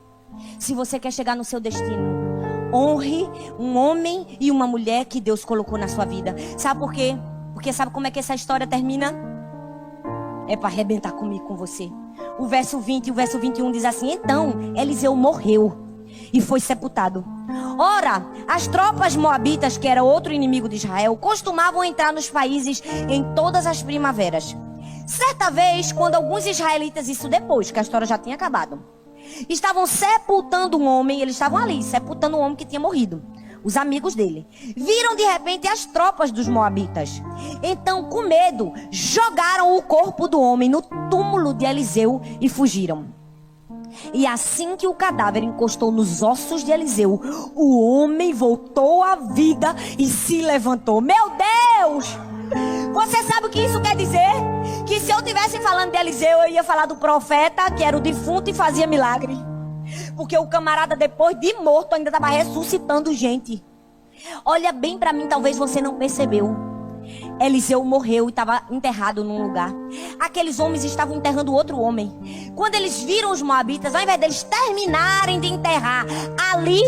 Se você quer chegar no seu destino, honre um homem e uma mulher que Deus colocou na sua vida. Sabe por quê? Porque sabe como é que essa história termina? É para arrebentar comigo, com você. O verso 20 e o verso 21 diz assim: então Eliseu morreu e foi sepultado. Ora, as tropas moabitas, que era outro inimigo de Israel, costumavam entrar nos países em todas as primaveras. Certa vez, quando alguns israelitas, isso depois que a história já tinha acabado, estavam sepultando um homem, eles estavam ali sepultando um homem que tinha morrido. Os amigos dele viram de repente as tropas dos moabitas. Então, com medo, jogaram o corpo do homem no túmulo de Eliseu e fugiram. E assim que o cadáver encostou nos ossos de Eliseu, o homem voltou à vida e se levantou. Meu Deus! Você sabe o que isso quer dizer? Que se eu estivesse falando de Eliseu, eu ia falar do profeta, que era o defunto e fazia milagre. Porque o camarada, depois de morto, ainda estava ressuscitando gente. Olha bem para mim, talvez você não percebeu. Eliseu morreu e estava enterrado num lugar. Aqueles homens estavam enterrando outro homem. Quando eles viram os moabitas, ao invés deles terminarem de enterrar ali,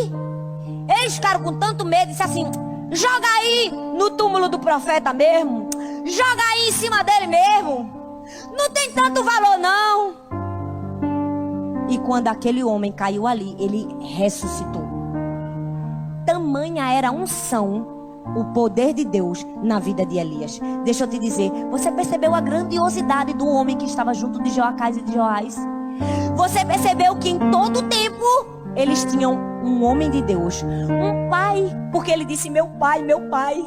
eles ficaram com tanto medo e disseram assim: joga aí no túmulo do profeta mesmo. Joga aí em cima dele mesmo. Não tem tanto valor não. E quando aquele homem caiu ali, ele ressuscitou. Tamanha era a unção, o poder de Deus na vida de Elias. Deixa eu te dizer, você percebeu a grandiosidade do homem que estava junto de Joacás e de Joás? Você percebeu que em todo tempo eles tinham um homem de Deus, um pai, porque ele disse meu pai, meu pai.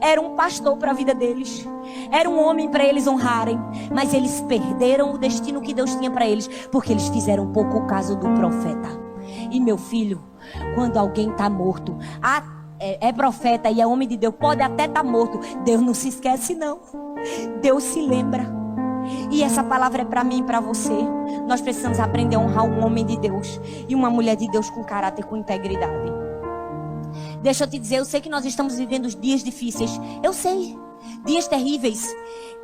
Era um pastor para a vida deles, era um homem para eles honrarem, mas eles perderam o destino que Deus tinha para eles, porque eles fizeram pouco caso do profeta. E meu filho, quando alguém está morto, é profeta e é homem de Deus, pode até estar morto, Deus não se esquece não, Deus se lembra. E essa palavra é para mim e para você. Nós precisamos aprender a honrar um homem de Deus e uma mulher de Deus com caráter, com integridade. Deixa eu te dizer, eu sei que nós estamos vivendo dias difíceis, eu sei, dias terríveis.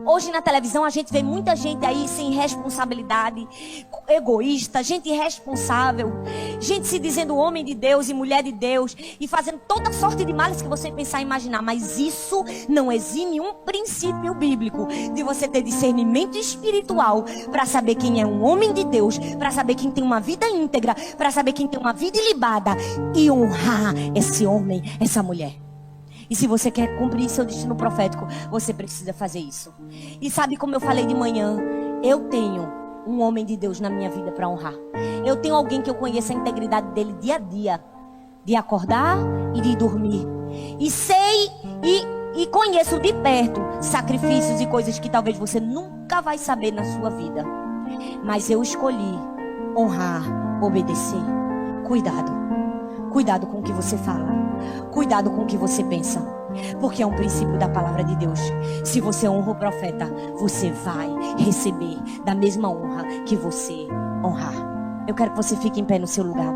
Hoje na televisão a gente vê muita gente aí sem responsabilidade, egoísta, gente irresponsável, gente se dizendo homem de Deus e mulher de Deus e fazendo toda sorte de males que você pensar e imaginar. Mas isso não exime um princípio bíblico de você ter discernimento espiritual para saber quem é um homem de Deus, para saber quem tem uma vida íntegra, para saber quem tem uma vida ilibada e honrar esse homem, essa mulher. E se você quer cumprir seu destino profético, você precisa fazer isso. E sabe como eu falei de manhã? Eu tenho um homem de Deus na minha vida para honrar. Eu tenho alguém que eu conheço a integridade dele dia a dia. De acordar e de dormir. E sei e conheço de perto sacrifícios e coisas que talvez você nunca vai saber na sua vida. Mas eu escolhi honrar, obedecer. Cuidado. Cuidado com o que você fala. Cuidado com o que você pensa, porque é um princípio da palavra de Deus. Se você honra o profeta, você vai receber da mesma honra que você honrar. Eu quero que você fique em pé no seu lugar.